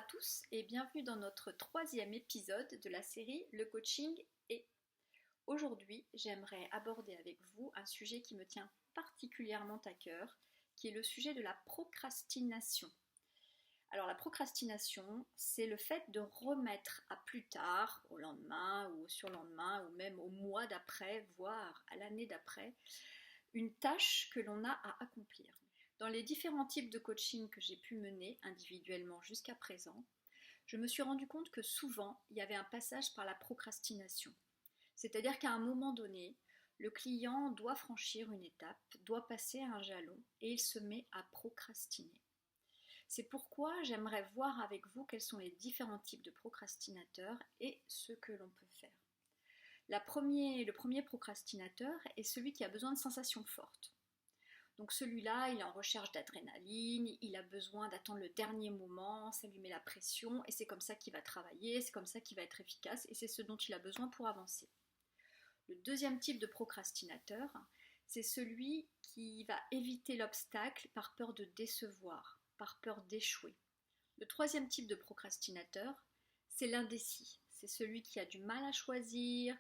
Bonjour à tous et bienvenue dans notre troisième épisode de la série Le coaching et. Aujourd'hui, j'aimerais aborder avec vous un sujet qui me tient particulièrement à cœur, qui est le sujet de la procrastination. Alors la procrastination, c'est le fait de remettre à plus tard, au lendemain ou au surlendemain ou même au mois d'après, voire à l'année d'après, une tâche que l'on a à accomplir. Dans les différents types de coaching que j'ai pu mener individuellement jusqu'à présent, je me suis rendu compte que souvent, il y avait un passage par la procrastination. C'est-à-dire qu'à un moment donné, le client doit franchir une étape, doit passer un jalon et il se met à procrastiner. C'est pourquoi j'aimerais voir avec vous quels sont les différents types de procrastinateurs et ce que l'on peut faire. Le premier procrastinateur est celui qui a besoin de sensations fortes. Donc celui-là, il est en recherche d'adrénaline, il a besoin d'attendre le dernier moment, ça lui met la pression et c'est comme ça qu'il va travailler, c'est comme ça qu'il va être efficace et c'est ce dont il a besoin pour avancer. Le deuxième type de procrastinateur, c'est celui qui va éviter l'obstacle par peur de décevoir, par peur d'échouer. Le troisième type de procrastinateur, c'est l'indécis. C'est celui qui a du mal à choisir,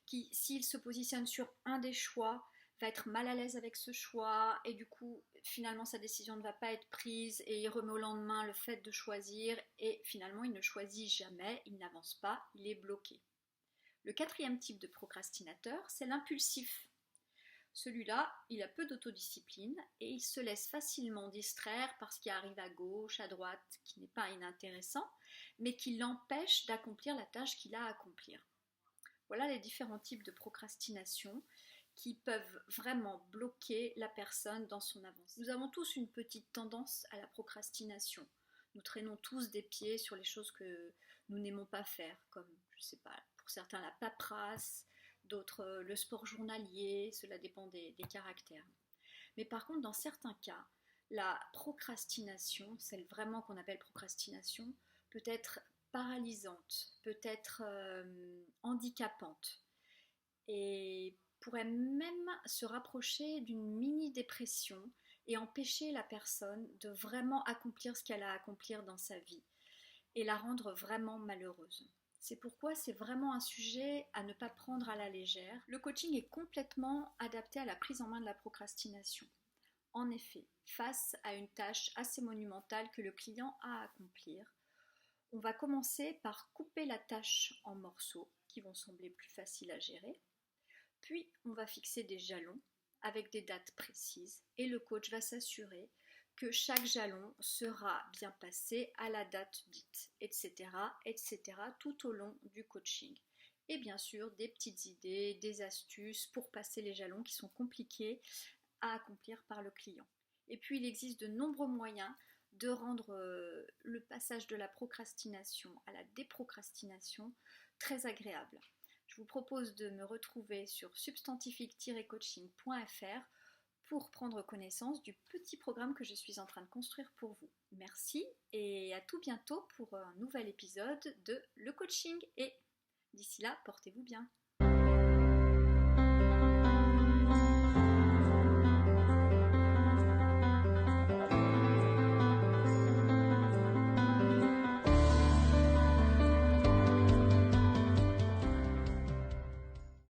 qui, s'il se positionne sur un des choix, va être mal à l'aise avec ce choix et du coup finalement sa décision ne va pas être prise et il remet au lendemain le fait de choisir et finalement il ne choisit jamais, il n'avance pas, il est bloqué. Le quatrième type de procrastinateur, c'est l'impulsif. Celui-là, il a peu d'autodiscipline et il se laisse facilement distraire par ce qui arrive à gauche, à droite, qui n'est pas inintéressant, mais qui l'empêche d'accomplir la tâche qu'il a à accomplir. Voilà les différents types de procrastination qui peuvent vraiment bloquer la personne dans son avancée. Nous avons tous une petite tendance à la procrastination. Nous traînons tous des pieds sur les choses que nous n'aimons pas faire, comme, je sais pas, pour certains la paperasse, d'autres le sport journalier, cela dépend des caractères. Mais par contre, dans certains cas, la procrastination, celle vraiment qu'on appelle procrastination, peut être paralysante, peut être handicapante et pourrait même se rapprocher d'une mini-dépression et empêcher la personne de vraiment accomplir ce qu'elle a à accomplir dans sa vie et la rendre vraiment malheureuse. C'est pourquoi c'est vraiment un sujet à ne pas prendre à la légère. Le coaching est complètement adapté à la prise en main de la procrastination. En effet, face à une tâche assez monumentale que le client a à accomplir, on va commencer par couper la tâche en morceaux qui vont sembler plus faciles à gérer. Puis, on va fixer des jalons avec des dates précises et le coach va s'assurer que chaque jalon sera bien passé à la date dite, etc., etc., tout au long du coaching. Et bien sûr, des petites idées, des astuces pour passer les jalons qui sont compliqués à accomplir par le client. Et puis, il existe de nombreux moyens de rendre le passage de la procrastination à la déprocrastination très agréable. Je vous propose de me retrouver sur substantifique-coaching.fr pour prendre connaissance du petit programme que je suis en train de construire pour vous. Merci et à tout bientôt pour un nouvel épisode de Le Coaching et d'ici là, portez-vous bien.